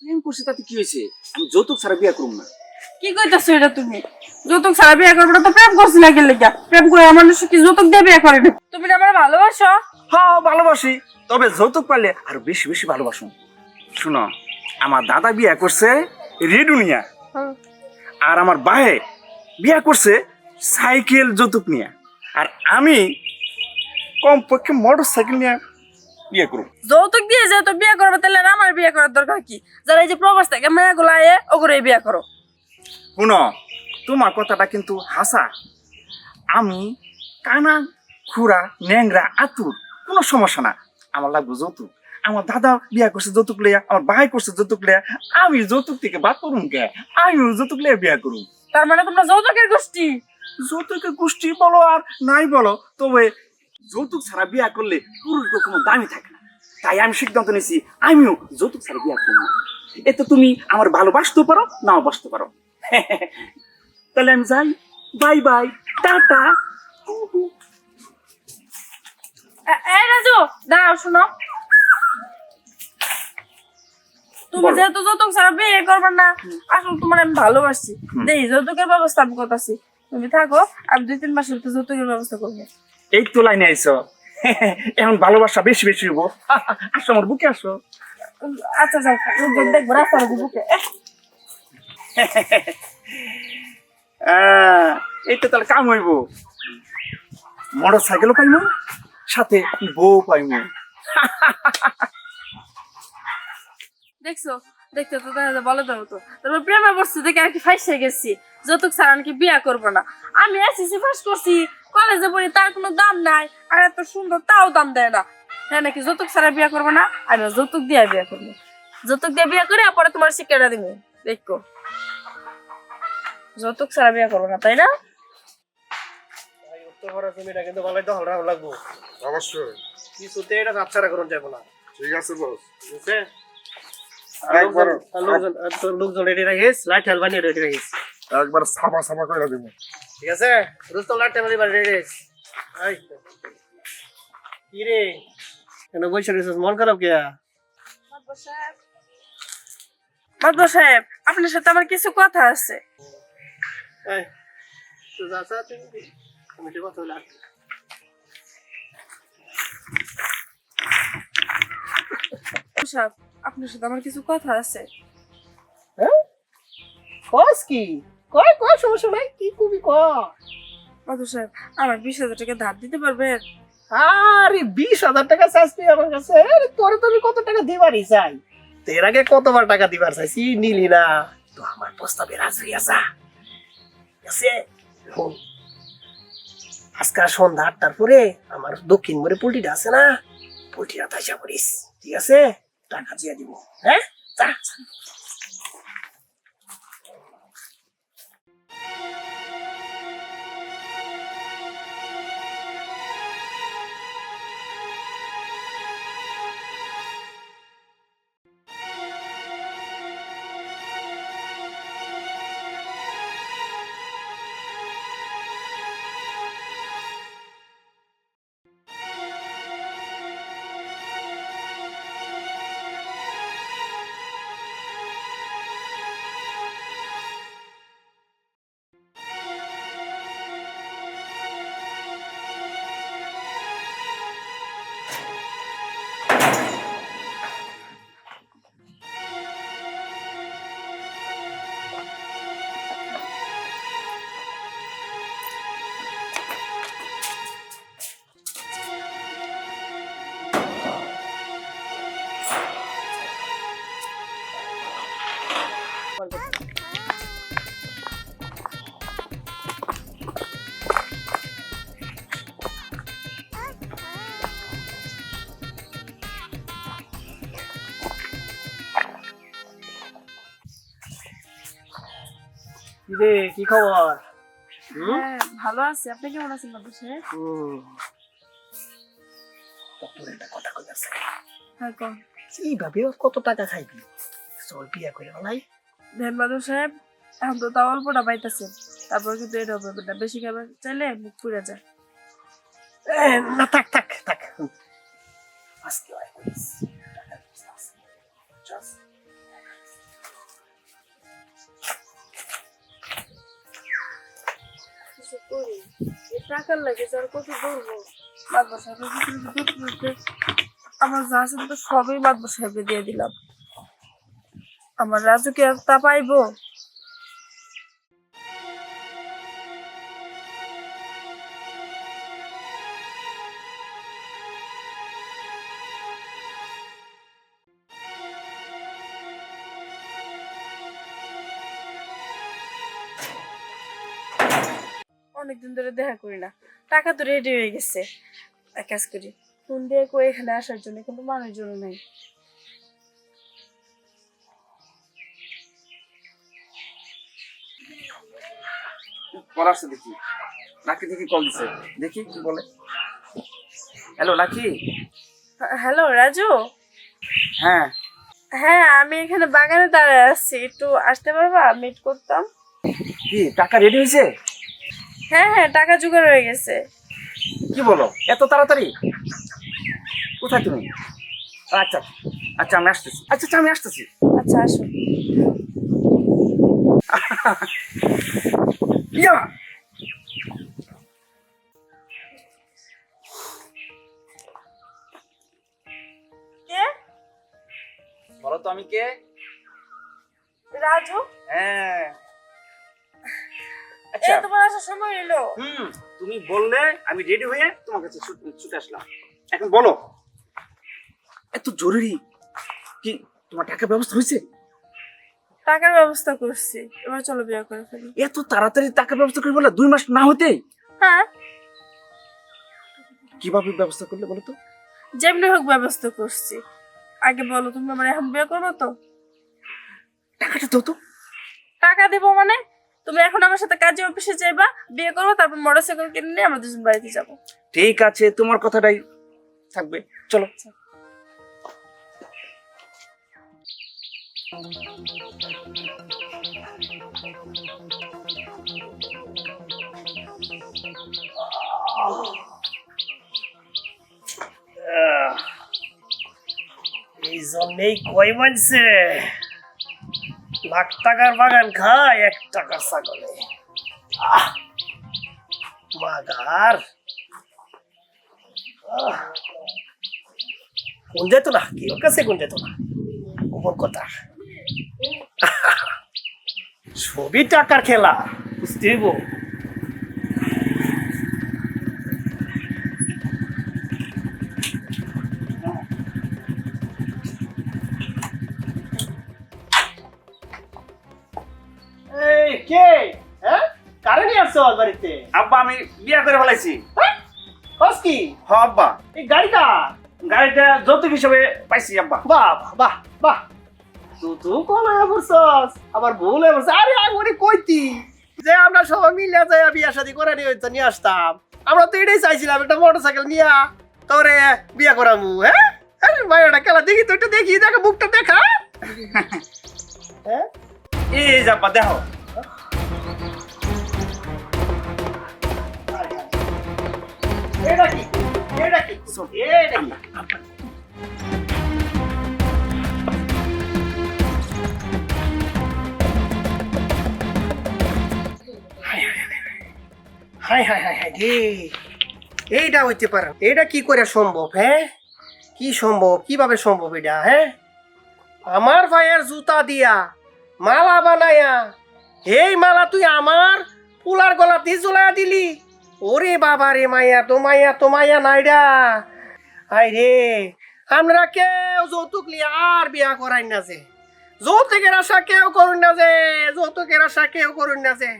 প্রেম করছি তাতে কি হয়েছে? আমি যৌতুক ছাড়া বিয়ে করব না। কি কইতাছো এটা তুমি? যৌতুক ছাড়া বিয়ে করবে না তো প্রেম করছি না গেলে গা? প্রেম করে মানুষ কি যৌতুক দিয়ে বিয়ে করে না? তুমি না আমার ভালোবাসো? হ্যাঁ ভালোবাসি, তবে যৌতুক পাইলে আরো বেশি বেশি ভালোবাসুন। শুনো, আমার দাদা বিয়ে করছে রেডুনিয়া, আর আমার ভাই বিয়ে করছে সাইকেল যৌতুক নিয়ে, আর আমি কমপক্ষে মোটর সাইকেল নিয়ে বিয়ে করব। যৌতুক দিয়ে যেহেতু বিয়ে করবে তাহলে আর আমার বিয়ে করার দরকার কি? যারা এই যে প্রবাস থেকে মেয়ে গুলা আয়ে ওগুলো বিয়ে করো। শুনো, তোমার কথাটা কিন্তু হাসা। আমি কানা খুড়া ন্যাংরা আতুর কোনো সমস্যা না, আমার লাগবে যৌতুক। আমার দাদা বিয়া করছে যৌতুক লিয়া, আমার ভাই করছে যৌতুক লিয়া, আমি যৌতুক থেকে বাদ করুম কে? আমিও যৌতুক লিয়া বিয়া করুম। তার মানে তোমরা যৌতুকের গোষ্ঠী? যৌতুকের গোষ্ঠী বলো আর নাই বলো, তবে যৌতুক ছাড়া বিয়া করলে পুরুষের কোনো দামই থাকে না। তাই আমি সিদ্ধান্ত নিয়েছি আমিও যৌতুক ছাড়া বিয়া করবো না। এতে তুমি আমার ভালোবাসতেও পারো, নাও বাসতে পারো। তাহলে আমি যাই, বাই বাই, টাটা। এই রাজু, দাঁড়াও, শোনো। তুমি বলো। যেহেতু যৌতুক ছাড়া বিয়ে করবে না, আসলে তোমার আমি ভালোবাসি, দেই যৌতুকের ব্যবস্থা আমি করতেছি। তুমি থাকো, আমি 2-3 মাসের ভিতরে যৌতুকের ব্যবস্থা করবো। এই তো লাইনে আইছো। এখন ভালোবাসা বেশি বেশি হবো। আসো আমার বুকে আসো। আচ্ছা যাও, লোকজন দেখবো রাস্তার বুকে। এই তো তাহলে কাম হইব, মোটর সাইকেলও পাইমু, সাথে বউ পাইমু। দেখছো, দেখতে তো দেখা যায়, বলে দাও তো। তারপর প্রেমে পড়ছি দেখে আর কি ফাইসে গেছি, যৌতুক ছাড়া নাকি বিয়ে করবো না। আমি এসএসসি পাস করছি, কলেজে পড়ি, তার কোনো দাম নাই, আর এত সুন্দর তাও দাম দেয় না। হ্যাঁ নাকি যৌতুক ছাড়া বিয়ে করবো না? আমি যৌতুক দিয়ে বিয়ে করবো। যৌতুক দিয়ে বিয়ে করে পরে তোমার শিক্ষাটা দিব। দেখো, যৌতুক ছাড়া বিয়ে করবো না, তাই না? জমিটা কিন্তু ভালোই দখল রাখা লাগবো। অবশ্যই। কিছুতে এটা হাতছাড়া করুন যাবো না, ঠিক আছে বস। বুঝছে? একবার লোকজন রেডি রাখিস, লাইট হেল বানিয়ে রেডি রাখিস, একবার সাফা সাফা করে দিব। ঠিক আছে? রুস্তম লাইট হেল বানিয়ে রেডি রাখিস। এই কি রে, কেন বসে রয়েছিস? মন খারাপ কে? মাদবর সাহেব, আপনার সাথে আমার কিছু কথা আছে। এই তো যাচ্ছা তুমি, আমি তো কথা বলে সাহেব, আপনার সাথে আমার কিছু কথা আছে। হ্যাঁ কস কি? কয় কয়, সমস্যা নাই, কি কবি ক। মাদবর সাহেব, আমার 20,000 টাকা ধার দিতে পারবেন? আরে 20,000 টাকা চাইছি আমার কাছে? আরে তোরে তো আমি কত টাকা দিবারই চাই, এর আগে কতবার টাকা দিবার চাইছি, নিলি না তো। আমার প্রস্তাবে রাজি আসা আছে। শোন, আজকে সন্ধ্যা 8টার পরে আমার দক্ষিণ মোড়ে পোল্ট্রিটা আছে না, পোল্ট্রিটা তাইসা করিস, ঠিক আছে? টাকা দিয়ে দিব, হ্যাঁ? যা। রে কি খবর? হ্যাঁ, ভালো আছি। আপনি কেমন আছেন মাদবর সাহেব? তোর একটা কথা কই আছে, হ্যাঁ কম। এইভাবে ওর কত টাকা খাইবি? চল বিয়া করে নাই। দেন মাদবর সাহেব, এখন তো তাও অল্পটা পাইতেছেন, তারপর কিন্তু এটা হবে না। বেশি খাবার চাইলে মুখ পুড়ে যায়। না থাক থাক থাক, আজকে হয় করিস। টাকার লাগে যার কত ধরবো মাদবা সাহেবের ভিতরে আমার যা আছে তো সবই মাদবা সাহেবকে দিয়ে দিলাম। আমার রাজু কি আর তা পাইবো? অনেকদিন ধরে দেখা করি না, টাকা তো রেডি হয়ে গেছে। এক কাজ করি, ফোন দিয়ে কই এখানে আসার জন্য, কিন্তু মানুষজন নাই। কল আসছে দেখি, লাকি দেখি কল দিছে, দেখি কি বলে। Hello lucky. হ্যালো রাজু। হ্যাঁ হ্যাঁ, আমি এখানে বাগানে দাঁড়ায় আছি, একটু আসতে পারবা? মিট করতাম। কি টাকা রেডি হয়েছে? হ্যাঁ হ্যাঁ, টাকা জোগাড় হয়ে গেছে। কি বলো এত তাড়াতাড়ি? কোথায় তুমি? আচ্ছা আচ্ছা আমি আসতেছি, আচ্ছা আমি আসতেছি। আচ্ছা আসো। ইয়া কে? বলো তো আমি কে? রাজু। হ্যাঁ এই আচ্ছা তোমার আসার সময় হলো। তুমি বললে আমি রেডি হয়ে তোমার কাছে ছুটে আসলাম। এখন বলো এত জরুরি কি তোমার টাকার ব্যবস্থা হয়েছে? টাকার ব্যবস্থা করছি, এবার চলো বিয়ে করে ফেলি। এত তাড়াতাড়ি টাকার ব্যবস্থা করে বলে 2 মাস না হতেই? হ্যাঁ, কিভাবে ব্যবস্থা করলে বলো তো? যেমনি হোক ব্যবস্থা করছি। আগে বলো, তুমি আমার এখন বিয়ে করবো তো? টাকাটা দাও তো। টাকা দিব মানে? তুমি এখন আমার সাথে কাজে অফিসে যাইবা, বিয়ে করবো, তারপর মোটরসাইকেল কিনে নিয়ে আমরা দুজন বাড়িতে যাবো। ঠিক আছে, তোমার কথাটাই থাকবে, চলো। এই জন্যই কই বলছে লাখ টাকার বাগান খায় 1 টাকার ছাগলে। মাগার কোন যেত না, কি ওর কাছে কোন যেত না, গোপন কথা। সবই টাকার খেলা, বুঝতে হইব। এই কে? হ্যাঁ, কারে নিয়ে আসছো আমার বাড়িতে? আব্বা আমি বিয়ে করে ফেলাইছি। হস কি? হ আব্বা, এই গাড়িটা? গাড়িটা যৌতুক হিসেবে পাইছি আব্বা। বাহ বাহ বাহ, তুই কোন বলছস আবার ভুল হয়ে বলছ? আরে আগে কইতি যে আমরা সবাই মিলে যাই বিয়া শাদী করে নিয়ে আসতাম। আমরা তো এটাই চাইছিলাম, একটা মোটরসাইকেল নিয়া তোরে বিয়া করামু। হ্যাঁ, আরে ভাইটা খেলা দেখি তো, একটু দেখি, দেখা মুখটা দেখা। হ্যাঁ, এই যে আব্বা দেখো। এটা কি? এটা কি? এটা কি? হাই হাই হাই হাই রে, এইটা হইতে পারে? এটা কি করে সম্ভব? হ্যাঁ, কি সম্ভব, কিভাবে সম্ভব এটা? হ্যাঁ, আমার ভাইয়ের জুতা দিয়া মালা বানায়া, এই মালা তুই আমার পুলার গলাতে ঝুলাইয়া দিলি? ওরে বাবা রে, মাইয়া তো মাইয়া নাইডা। হাই রে, আমরা কেউ যৌতুক লিয়ে আর বিয়া করাই না যে, যৌতুকের আশা কেউ করুন না যে, যৌতুকের আশা কেউ করুন না যে।